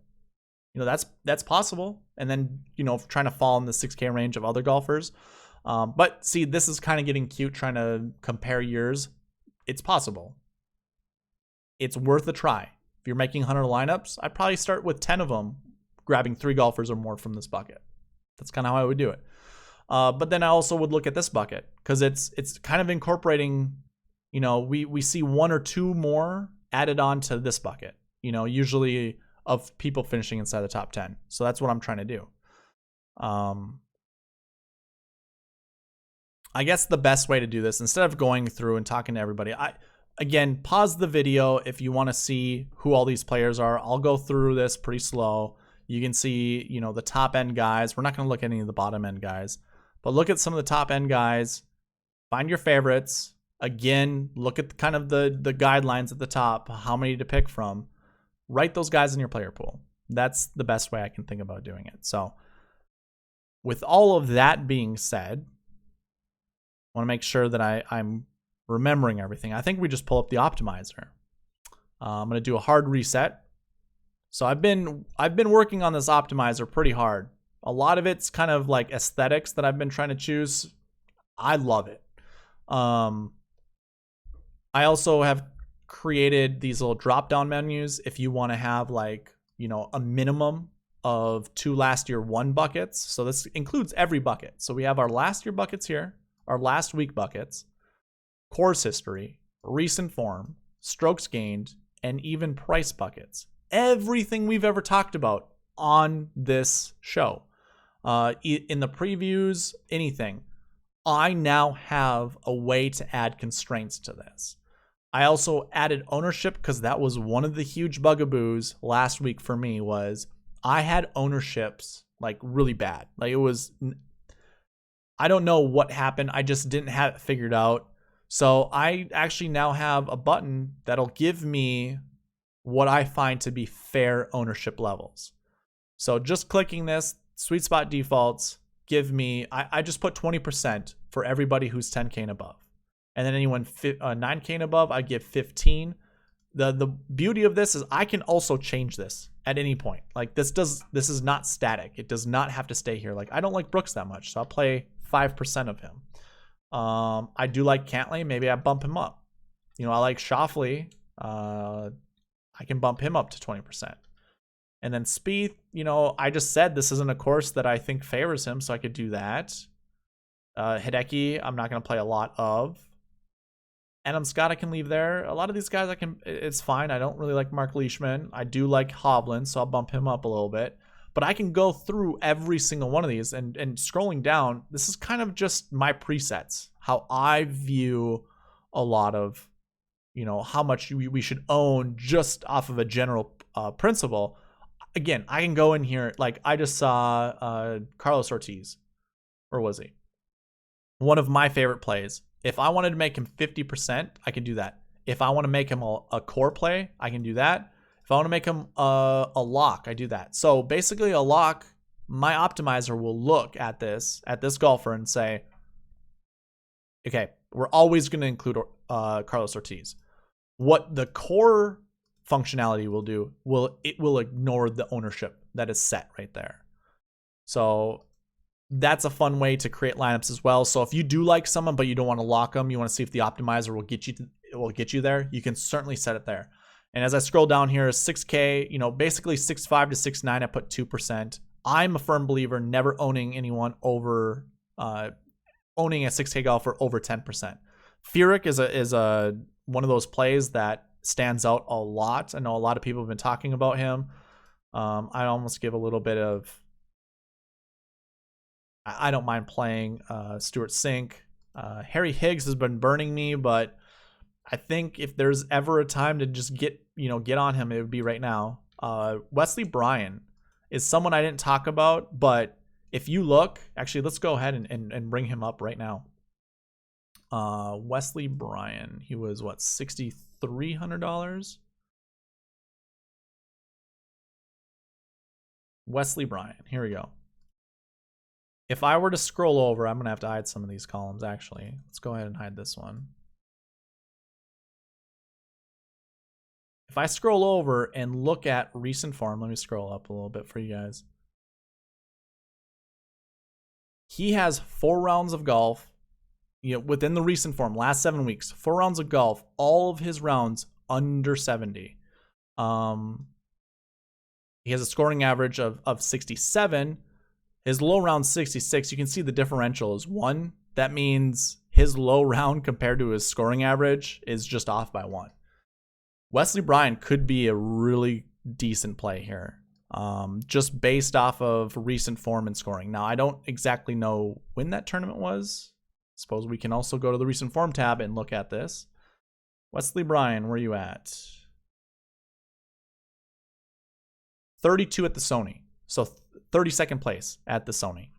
That's possible. And then, trying to fall in the 6K range of other golfers. But see, this is kind of getting cute trying to compare years. It's possible. It's worth a try. If you're making 100 lineups, I'd probably start with 10 of them, grabbing 3 golfers or more from this bucket. That's kind of how I would do it. But then I also would look at this bucket because it's kind of incorporating, we see 1 or 2 more added on to this bucket. usually of people finishing inside the top 10. So that's what I'm trying to do. I guess the best way to do this, instead of going through and talking to everybody, again, pause the video if you want to see who all these players are. I'll go through this pretty slow. You can see, the top end guys. We're not going to look at any of the bottom end guys, but look at some of the top end guys. Find your favorites. Again, look at kind of the guidelines at the top, how many to pick from. Write those guys in your player pool. That's the best way I can think about doing it. So with all of that being said, I want to make sure that I'm remembering everything. I think we just pull up the optimizer. I'm going to do a hard reset. So I've been working on this optimizer pretty hard. A lot of it's kind of like aesthetics that I've been trying to choose. I love it. I also have created these little drop-down menus if you want to have like, a minimum of 2 last year 1 buckets. So this includes every bucket. So we have our last year buckets here, our last week buckets, course history, recent form, strokes gained, and even price buckets. Everything we've ever talked about on this show. In the previews, anything. I now have a way to add constraints to this. I also added ownership because that was one of the huge bugaboos last week for me was I had ownerships like really bad. Like it was, I don't know what happened. I just didn't have it figured out. So I actually now have a button that'll give me what I find to be fair ownership levels. So just clicking this, SweetSpot defaults, give me, I just put 20% for everybody who's 10K and above. And then anyone 9K and above, I give 15. The beauty of this is I can also change this at any point. Like this is not static. It does not have to stay here. Like I don't like Brooks that much, so I'll play 5% of him. I do like Cantlay. Maybe I bump him up. I like Schauffele. I can bump him up to 20%. And then Spieth, I just said this isn't a course that I think favors him, so I could do that. Hideki, I'm not going to play a lot of. Adam Scott, I can leave there. A lot of these guys, it's fine. I don't really like Mark Leishman. I do like Hovland, so I'll bump him up a little bit. But I can go through every single one of these and scrolling down, this is kind of just my presets, how I view a lot of, how much we should own just off of a general principle. Again, I can go in here, like I just saw Carlos Ortiz. Where was he? One of my favorite plays. If I wanted to make him 50%, I can do that. If I want to make him a core play, I can do that. If I want to make him a lock, I do that. So basically a lock, my optimizer will look at this golfer and say, okay, we're always going to include Carlos Ortiz. What the core functionality will do, it will ignore the ownership that is set right there. So that's a fun way to create lineups as well. So if you do like someone, but you don't want to lock them, you want to see if the optimizer will get you there, you can certainly set it there. And as I scroll down here, 6K, basically 6.5 to 6.9, I put 2%. I'm a firm believer never owning anyone over, owning a 6K golfer over 10%. Furyk is a one of those plays that stands out a lot. I know a lot of people have been talking about him. I almost give a little bit of, I don't mind playing Stuart Sink. Harry Higgs has been burning me, but I think if there's ever a time to just get on him, it would be right now. Wesley Bryan is someone I didn't talk about, but if you look, actually, let's go ahead and bring him up right now. Wesley Bryan, he was what, $6,300? Wesley Bryan, here we go. If I were to scroll over, I'm going to have to hide some of these columns, actually. Let's go ahead and hide this one. If I scroll over and look at recent form, let me scroll up a little bit for you guys. He has 4 rounds of golf, within the recent form, last 7 weeks, 4 rounds of golf, all of his rounds under 70. He has a scoring average of 67. His low round 66, you can see the differential is 1. That means his low round compared to his scoring average is just off by 1. Wesley Bryan could be a really decent play here, just based off of recent form and scoring. Now, I don't exactly know when that tournament was. Suppose we can also go to the recent form tab and look at this. Wesley Bryan, where are you at? 32 at the Sony. So 32nd place at the Sony.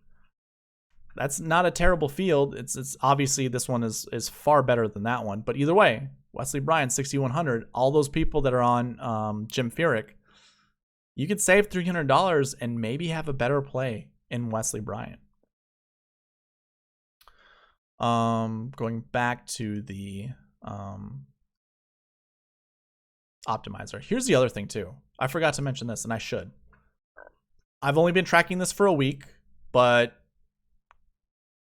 That's not a terrible field. It's obviously this one is far better than that one. But either way, Wesley Bryan, 6,100. All those people that are on Jim Furyk, you could save $300 and maybe have a better play in Wesley Bryan. Going back to the optimizer. Here's the other thing too. I forgot to mention this, and I should. I've only been tracking this for a week, but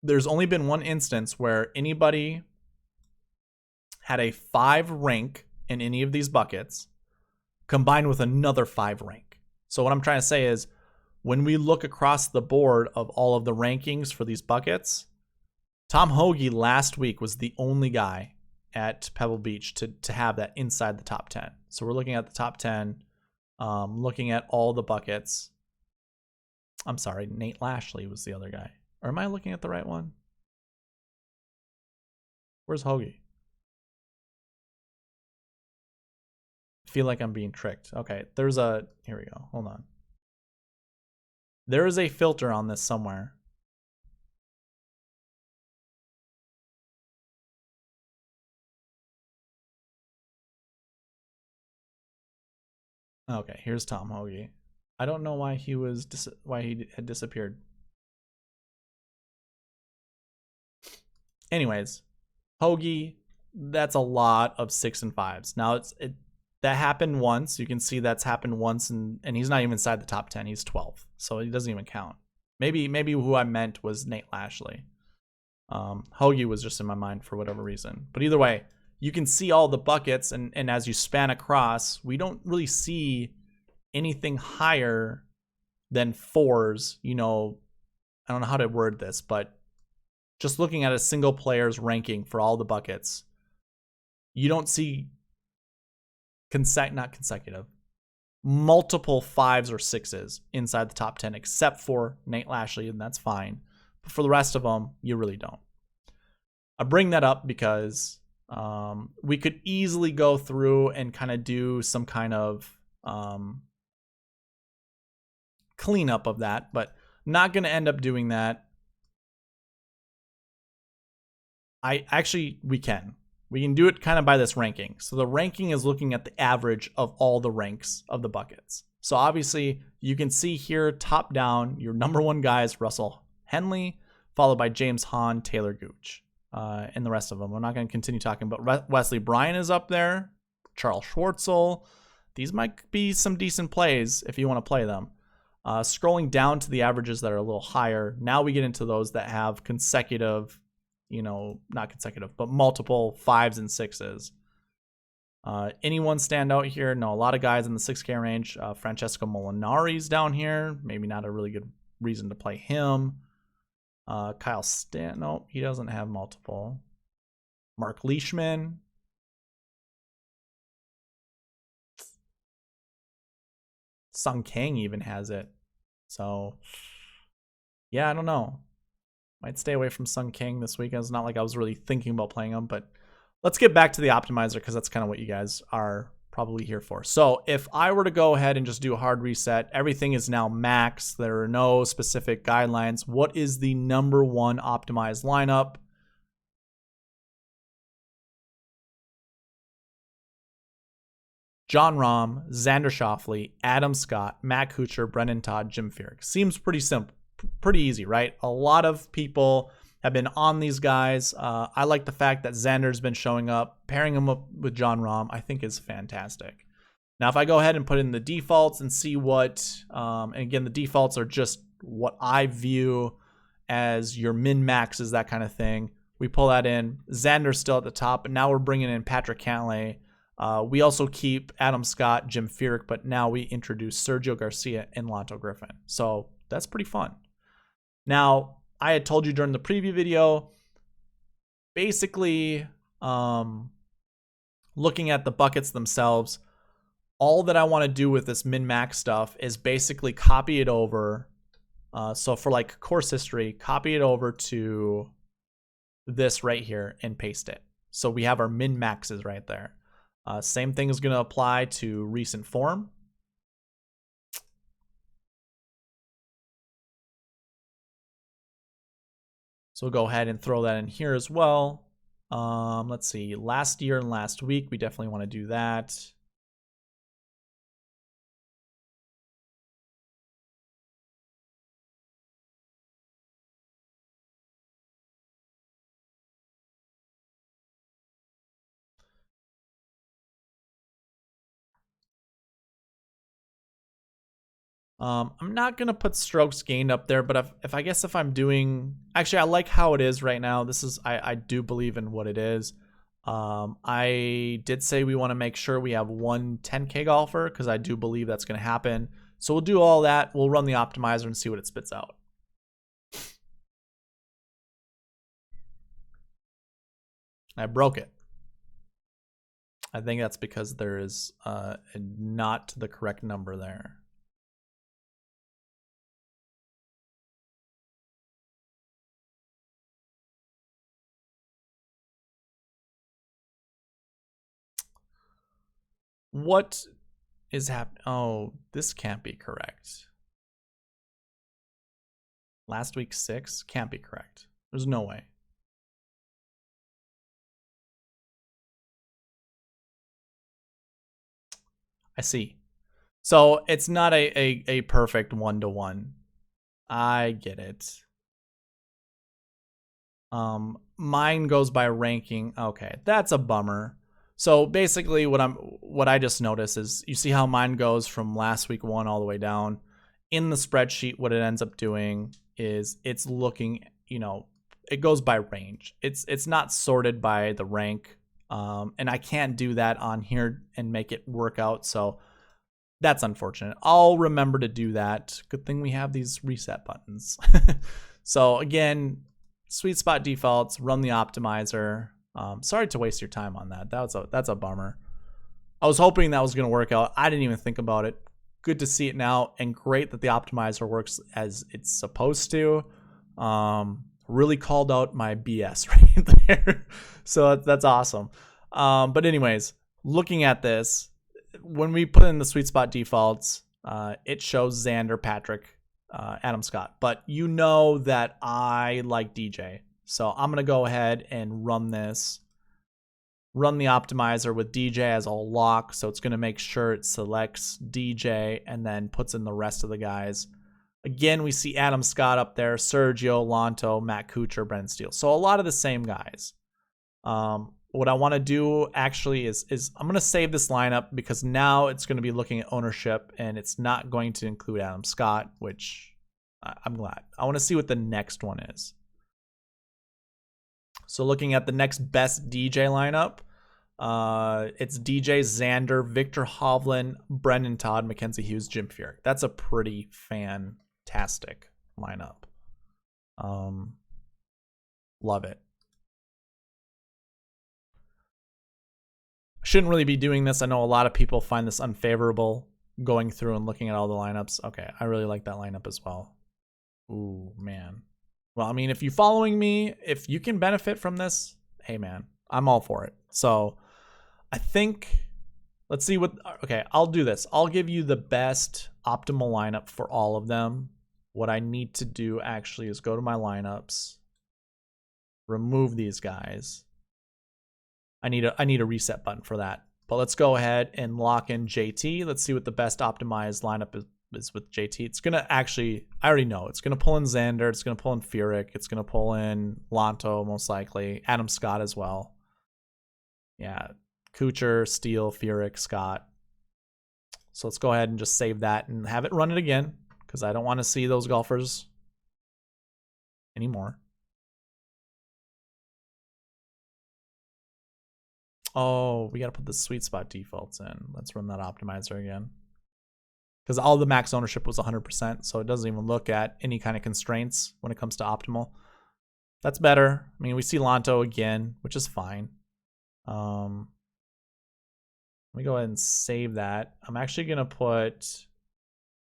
there's only been one instance where anybody had a 5 rank in any of these buckets combined with another 5 rank. So what I'm trying to say is, when we look across the board of all of the rankings for these buckets, Tom Hoagie last week was the only guy at Pebble Beach to have that inside the top 10. So we're looking at the top 10, looking at all the buckets. I'm sorry, Nate Lashley was the other guy. Or am I looking at the right one? Where's Hoagie? I feel like I'm being tricked. Okay, here we go. Hold on. There is a filter on this somewhere. Okay, here's Tom Hoagie. I don't know why he had disappeared. Anyways, Hoagie, that's a lot of 6 and 5s. Now that happened once. You can see that's happened once, and he's not even inside the top 10. He's 12th, so he doesn't even count. Maybe who I meant was Nate Lashley. Hoagie was just in my mind for whatever reason. But either way, you can see all the buckets, and as you span across, we don't really see anything higher than 4s. You know, I don't know how to word this, but just looking at a single player's ranking for all the buckets, you don't see multiple 5s or 6s inside the top 10, except for Nate Lashley, and that's fine. But for the rest of them, you really don't. I bring that up because we could easily go through and kind of do some kind of cleanup of that, but not going to end up doing that. We can. We can do it kind of by this ranking. So the ranking is looking at the average of all the ranks of the buckets. So obviously you can see here, top down, your number 1 guy is Russell Henley, followed by James Hahn, Taylor Gooch, and the rest of them. We're not going to continue talking, but Wesley Bryan is up there, Charles Schwartzel. These might be some decent plays if you want to play them. Scrolling down to the averages that are a little higher, now we get into those that have consecutive, not consecutive, but multiple 5s and 6s. Anyone stand out here? No, a lot of guys in the 6K range. Francesco Molinari's down here. Maybe not a really good reason to play him. Kyle Stan, no, he doesn't have multiple. Mark Leishman. Sung Kang even has it. So, yeah, I don't know. Might stay away from Sung Kang this weekend. It's not like I was really thinking about playing him, but let's get back to the optimizer because that's kind of what you guys are probably here for. So if I were to go ahead and just do a hard reset, everything is now max. There are no specific guidelines. What is the number 1 optimized lineup? John Rahm, Xander Schauffele, Adam Scott, Matt Kuchar, Brendan Todd, Jim Furyk. Seems pretty simple, pretty easy, right? A lot of people have been on these guys. I like the fact that Xander's been showing up. Pairing him up with John Rahm, I think is fantastic. Now, if I go ahead and put in the defaults and see what, and again, the defaults are just what I view as your min-maxes, that kind of thing. We pull that in. Xander's still at the top, but now we're bringing in Patrick Cantlay. We also keep Adam Scott, Jim Furyk, but now we introduce Sergio Garcia and Lanto Griffin. So that's pretty fun. Now, I had told you during the preview video, basically, looking at the buckets themselves, all that I want to do with this min-max stuff is basically copy it over. So for like course history, copy it over to this right here and paste it. So we have our min-maxes right there. Same thing is going to apply to recent form. So we'll go ahead and throw that in here as well. Let's see, last year and last week, we definitely want to do that. I'm not going to put strokes gained up there, but if I'm doing, actually, I like how it is right now. This is, I do believe in what it is. I did say we want to make sure we have one 10K golfer because I do believe that's going to happen. So we'll do all that. We'll run the optimizer and see what it spits out. I broke it. I think that's because there is not the correct number there. What is happening? Oh, this can't be correct. Last week 6 can't be correct. There's no way. I see. So it's not a perfect 1-to-1. I get it. Mine goes by ranking. Okay, that's a bummer. So basically what I just noticed is you see how mine goes from last week 1 all the way down. In the spreadsheet, what it ends up doing is it's looking, you know, it goes by range. It's not sorted by the rank. And I can't do that on here and make it work out. So that's unfortunate. I'll remember to do that. Good thing we have these reset buttons. So again, SweetSpot defaults, run the optimizer. Sorry to waste your time on that. That's a bummer. I was hoping that was going to work out. I didn't even think about it. Good to see it now, and great that the optimizer works as it's supposed to. Really called out my BS right there. So that's awesome. But anyways, looking at this, when we put in the SweetSpot defaults, it shows Xander, Patrick, Adam Scott. But you know that I like DJ. So I'm going to go ahead and run this. Run the optimizer with DJ as a lock. So it's going to make sure it selects DJ and then puts in the rest of the guys. Again, we see Adam Scott up there, Sergio, Lanto, Matt Kuchar, Brendan Steele. So a lot of the same guys. What I want to do actually is I'm going to save this lineup because now it's going to be looking at ownership and it's not going to include Adam Scott, which I'm glad. I want to see what the next one is. So looking at the next best DJ lineup, it's DJ, Xander, Victor Hovland, Brendan Todd, Mackenzie Hughes, Jim Furyk. That's a pretty fantastic lineup. Love it. Shouldn't really be doing this. I know a lot of people find this unfavorable, going through and looking at all the lineups. Okay, I really like that lineup as well. Ooh, man. Well, I mean, if you're following me, if you can benefit from this, hey, man, I'm all for it. So I think, let's see what, okay, I'll do this. I'll give you the best optimal lineup for all of them. What I need to do actually is go to my lineups, remove these guys. I need a reset button for that. But let's go ahead and lock in JT. Let's see what the best optimized lineup is with JT. It's going to actually, I already know, it's going to pull in Xander, it's going to pull in Furyk, it's going to pull in Lanto most likely, Adam Scott as well. Yeah, Kuchar, Steele, Furyk, Scott. So let's go ahead and just save that and have it run it again because I don't want to see those golfers anymore. Oh, we got to put the SweetSpot defaults in. Let's run that optimizer again. Because all the max ownership was 100%, so it doesn't even look at any kind of constraints when it comes to optimal. That's better. I mean, we see Lanto again, which is fine. Let me go ahead and save that. I'm actually going to put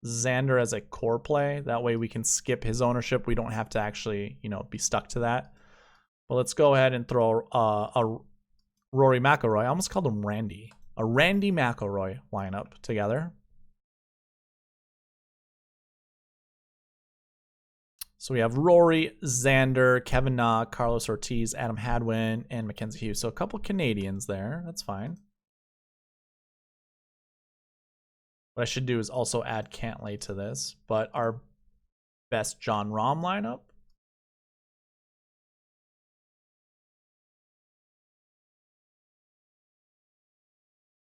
Xander as a core play. That way we can skip his ownership. We don't have to actually, be stuck to that. But let's go ahead and throw a Rory McIlroy. I almost called him Randy. A Randy McIlroy lineup together. So we have Rory, Xander, Kevin Na, Carlos Ortiz, Adam Hadwin, and Mackenzie Hughes. So a couple Canadians there. That's fine. What I should do is also add Cantlay to this. But our best Jon Rahm lineup.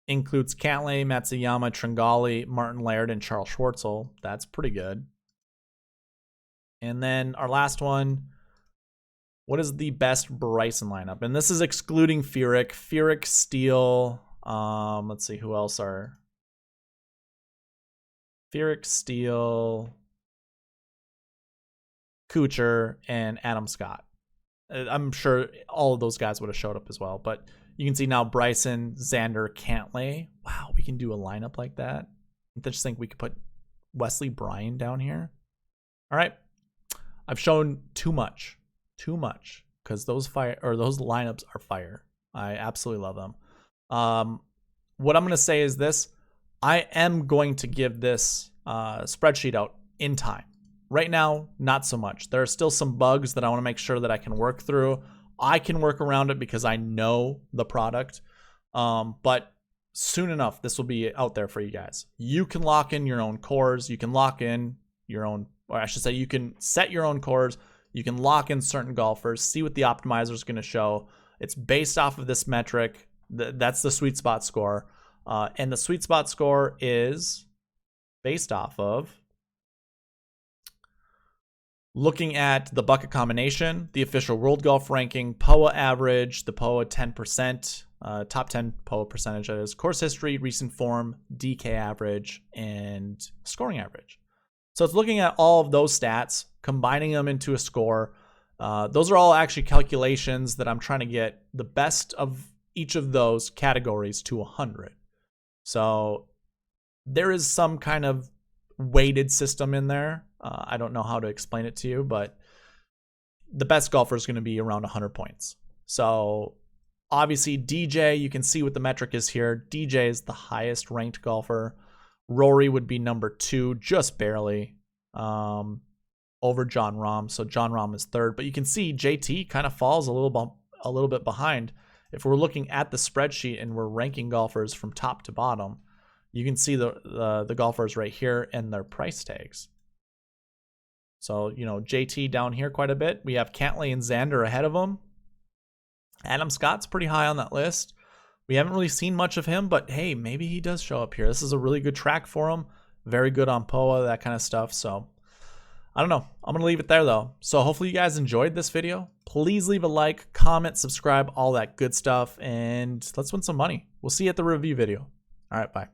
Includes Cantlay, Matsuyama, Tringali, Martin Laird, and Charles Schwartzel. That's pretty good. And then our last one, what is the best Bryson lineup? And this is excluding Furyk. Furyk, Steele, let's see who else are. Furyk, Steele, Kuchar, and Adam Scott. I'm sure all of those guys would have showed up as well. But you can see now Bryson, Xander, Cantlay. Wow, we can do a lineup like that. I just think we could put Wesley Bryan down here. All right. I've shown too much, because those lineups are fire. I absolutely love them. What I'm going to say is this: I am going to give this spreadsheet out in time. Right now, not so much. There are still some bugs that I want to make sure that I can work through. I can work around it because I know the product. But soon enough, this will be out there for you guys. You can lock in your own cores. You can lock in your own, or I should say, you can set your own cores. You can lock in certain golfers, see what the optimizer is going to show. It's based off of this metric. That's the SweetSpot score. And the SweetSpot score is based off of looking at the bucket combination, the official world golf ranking, POA average, the POA 10%, top 10 POA percentage, that is, course history, recent form, DK average, and scoring average. So it's looking at all of those stats, combining them into a score. Those are all actually calculations that I'm trying to get the best of each of those categories to 100. So there is some kind of weighted system in there. I don't know how to explain it to you, but the best golfer is going to be around 100 points. So obviously DJ, you can see what the metric is here. DJ is the highest ranked golfer. Rory would be number 2, just barely, over Jon Rahm. So Jon Rahm is 3rd, but you can see JT kind of falls a little bit behind. If we're looking at the spreadsheet and we're ranking golfers from top to bottom, you can see the golfers right here and their price tags. So, JT down here quite a bit. We have Cantlay and Xander ahead of him. Adam Scott's pretty high on that list. We haven't really seen much of him, but hey, maybe he does show up here. This is a really good track for him. Very good on POA, that kind of stuff. So I don't know. I'm going to leave it there though. So hopefully you guys enjoyed this video. Please leave a like, comment, subscribe, all that good stuff. And let's win some money. We'll see you at the review video. All right, bye.